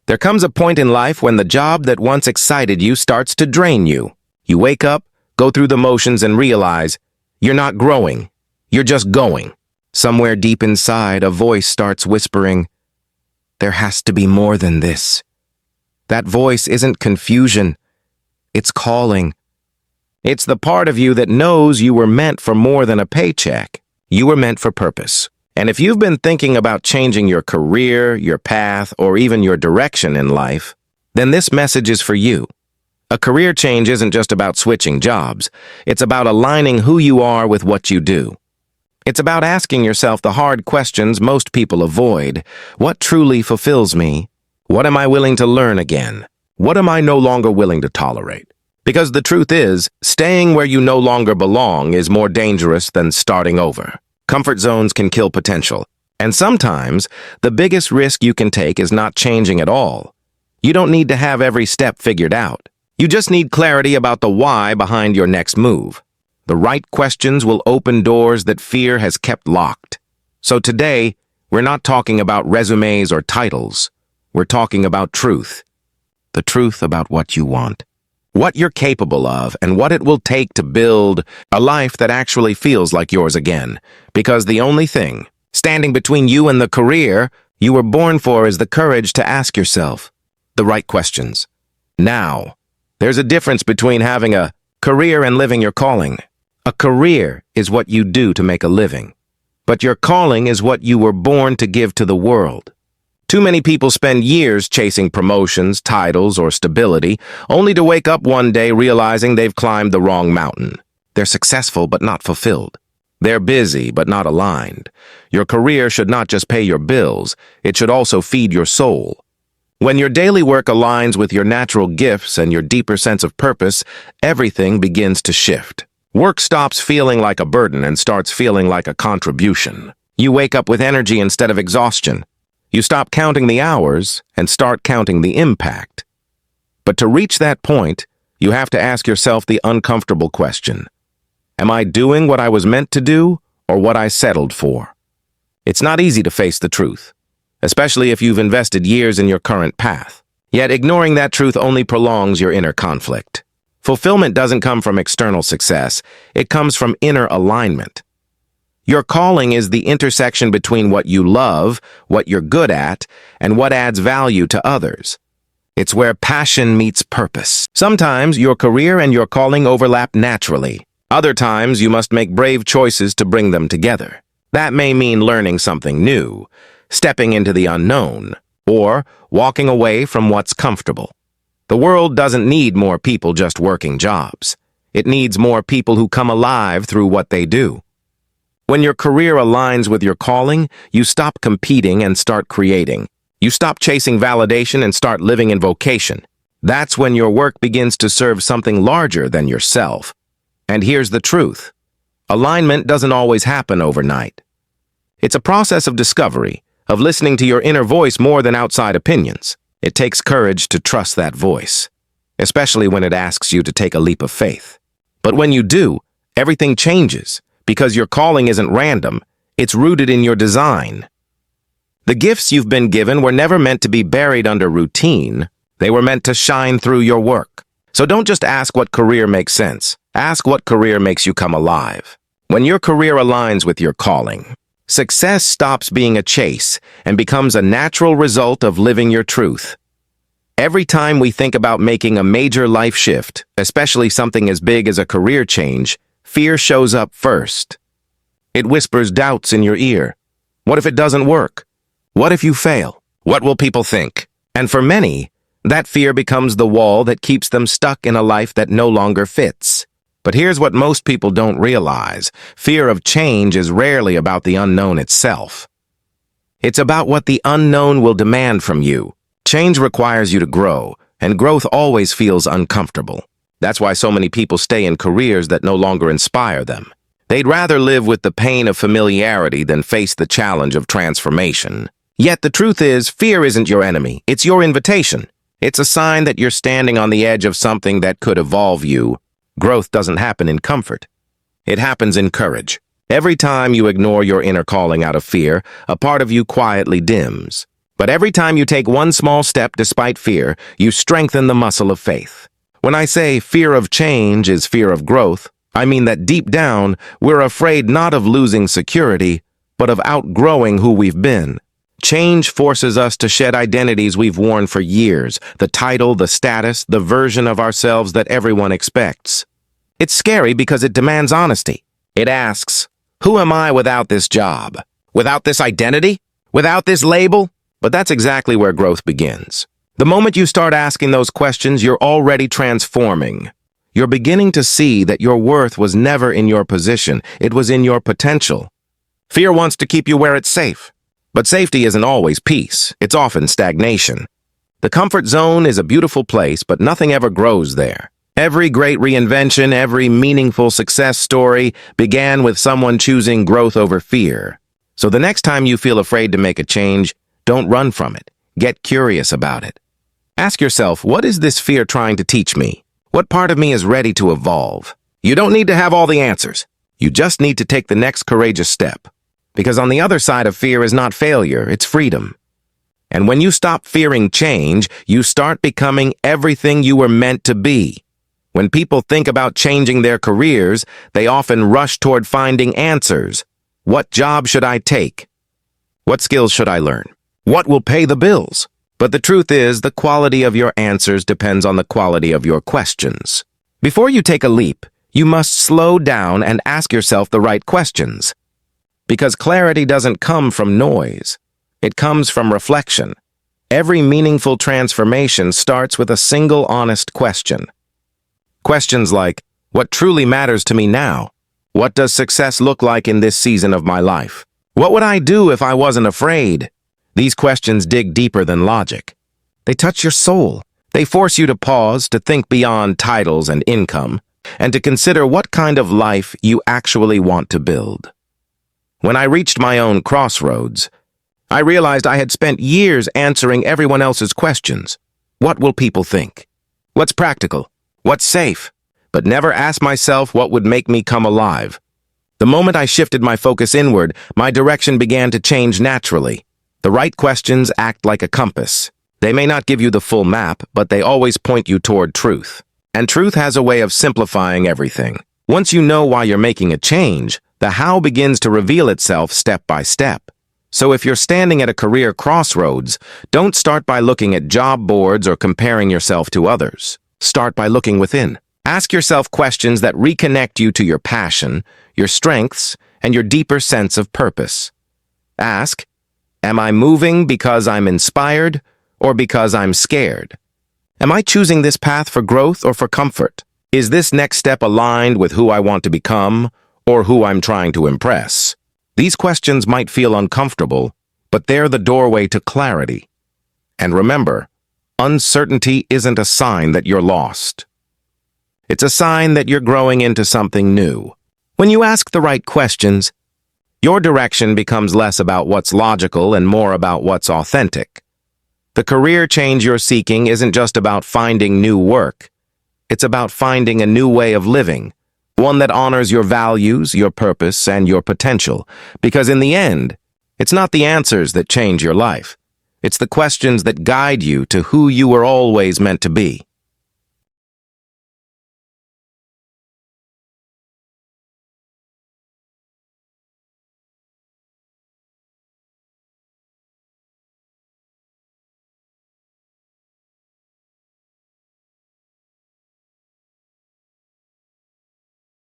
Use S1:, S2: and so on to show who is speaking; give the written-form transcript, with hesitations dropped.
S1: There comes a point in life when the job that once excited you starts to drain you. You wake up, go through the motions, and realize you're not growing. You're just going. Somewhere deep inside, a voice starts whispering, "There has to be more than this." That voice isn't confusion. It's calling. It's the part of you that knows you were meant for more than a paycheck. You were meant for purpose. And if you've been thinking about changing your career, your path, or even your direction in life, then this message is for you. A career change isn't just about switching jobs. It's about aligning who you are with what you do. It's about asking yourself the hard questions most people avoid. What truly fulfills me? What am I willing to learn again? What am I no longer willing to tolerate? Because the truth is, staying where you no longer belong is more dangerous than starting over. Comfort zones can kill potential. And sometimes, the biggest risk you can take is not changing at all. You don't need to have every step figured out. You just need clarity about the why behind your next move. The right questions will open doors that fear has kept locked. So today, we're not talking about resumes or titles. We're talking about truth. The truth about what you want, what you're capable of, and what it will take to build a life that actually feels like yours again. Because the only thing standing between you and the career you were born for is the courage to ask yourself the right questions. Now, there's a difference between having a career and living your calling. A career is what you do to make a living, but your calling is what you were born to give to the world. Too many people spend years chasing promotions, titles, or stability, only to wake up one day realizing they've climbed the wrong mountain. They're successful but not fulfilled. They're busy but not aligned. Your career should not just pay your bills, it should also feed your soul. When your daily work aligns with your natural gifts and your deeper sense of purpose, everything begins to shift. Work stops feeling like a burden and starts feeling like a contribution. You wake up with energy instead of exhaustion. You stop counting the hours and start counting the impact. But to reach that point, you have to ask yourself the uncomfortable question. Am I doing what I was meant to do or what I settled for? It's not easy to face the truth, especially if you've invested years in your current path. Yet ignoring that truth only prolongs your inner conflict. Fulfillment doesn't come from external success. It comes from inner alignment. Your calling is the intersection between what you love, what you're good at, and what adds value to others. It's where passion meets purpose. Sometimes your career and your calling overlap naturally. Other times you must make brave choices to bring them together. That may mean learning something new, stepping into the unknown, or walking away from what's comfortable. The world doesn't need more people just working jobs. It needs more people who come alive through what they do. When your career aligns with your calling, you stop competing and start creating. You stop chasing validation and start living in vocation. That's when your work begins to serve something larger than yourself. And here's the truth. Alignment doesn't always happen overnight. It's a process of discovery, of listening to your inner voice more than outside opinions. It takes courage to trust that voice, especially when it asks you to take a leap of faith. But when you do, everything changes. Because your calling isn't random, it's rooted in your design. The gifts you've been given were never meant to be buried under routine. They were meant to shine through your work. So don't just ask what career makes sense. Ask what career makes you come alive. When your career aligns with your calling, success stops being a chase and becomes a natural result of living your truth. Every time we think about making a major life shift, especially something as big as a career change, fear shows up first. It whispers doubts in your ear. What if it doesn't work? What if you fail? What will people think? And for many, that fear becomes the wall that keeps them stuck in a life that no longer fits. But here's what most people don't realize. Fear of change is rarely about the unknown itself. It's about what the unknown will demand from you. Change requires you to grow, and growth always feels uncomfortable. That's why so many people stay in careers that no longer inspire them. They'd rather live with the pain of familiarity than face the challenge of transformation. Yet the truth is, fear isn't your enemy. It's your invitation. It's a sign that you're standing on the edge of something that could evolve you. Growth doesn't happen in comfort. It happens in courage. Every time you ignore your inner calling out of fear, a part of you quietly dims. But every time you take one small step despite fear, you strengthen the muscle of faith. When I say fear of change is fear of growth, I mean that deep down, we're afraid not of losing security, but of outgrowing who we've been. Change forces us to shed identities we've worn for years, the title, the status, the version of ourselves that everyone expects. It's scary because it demands honesty. It asks, who am I without this job? Without this identity? Without this label? But that's exactly where growth begins. The moment you start asking those questions, you're already transforming. You're beginning to see that your worth was never in your position, it was in your potential. Fear wants to keep you where it's safe. But safety isn't always peace, it's often stagnation. The comfort zone is a beautiful place, but nothing ever grows there. Every great reinvention, every meaningful success story began with someone choosing growth over fear. So the next time you feel afraid to make a change, don't run from it. Get curious about it. Ask yourself, what is this fear trying to teach me? What part of me is ready to evolve? You don't need to have all the answers. You just need to take the next courageous step. Because on the other side of fear is not failure, it's freedom. And when you stop fearing change, you start becoming everything you were meant to be. When people think about changing their careers, they often rush toward finding answers. What job should I take? What skills should I learn? What will pay the bills? But the truth is, the quality of your answers depends on the quality of your questions. Before you take a leap, you must slow down and ask yourself the right questions. Because clarity doesn't come from noise. It comes from reflection. Every meaningful transformation starts with a single honest question. Questions like, what truly matters to me now? What does success look like in this season of my life? What would I do if I wasn't afraid? These questions dig deeper than logic. They touch your soul. They force you to pause, to think beyond titles and income, and to consider what kind of life you actually want to build. When I reached my own crossroads, I realized I had spent years answering everyone else's questions. What will people think? What's practical? What's safe? But never asked myself what would make me come alive. The moment I shifted my focus inward, my direction began to change naturally. The right questions act like a compass. They may not give you the full map, but they always point you toward truth. And truth has a way of simplifying everything. Once you know why you're making a change, the how begins to reveal itself step by step. So if you're standing at a career crossroads, don't start by looking at job boards or comparing yourself to others. Start by looking within. Ask yourself questions that reconnect you to your passion, your strengths, and your deeper sense of purpose. Ask, am I moving because I'm inspired or because I'm scared? Am I choosing this path for growth or for comfort? Is this next step aligned with who I want to become or who I'm trying to impress? These questions might feel uncomfortable, but they're the doorway to clarity. And remember, uncertainty isn't a sign that you're lost. It's a sign that you're growing into something new. When you ask the right questions, your direction becomes less about what's logical and more about what's authentic. The career change you're seeking isn't just about finding new work. It's about finding a new way of living, one that honors your values, your purpose, and your potential. Because in the end, it's not the answers that change your life. It's the questions that guide you to who you were always meant to be.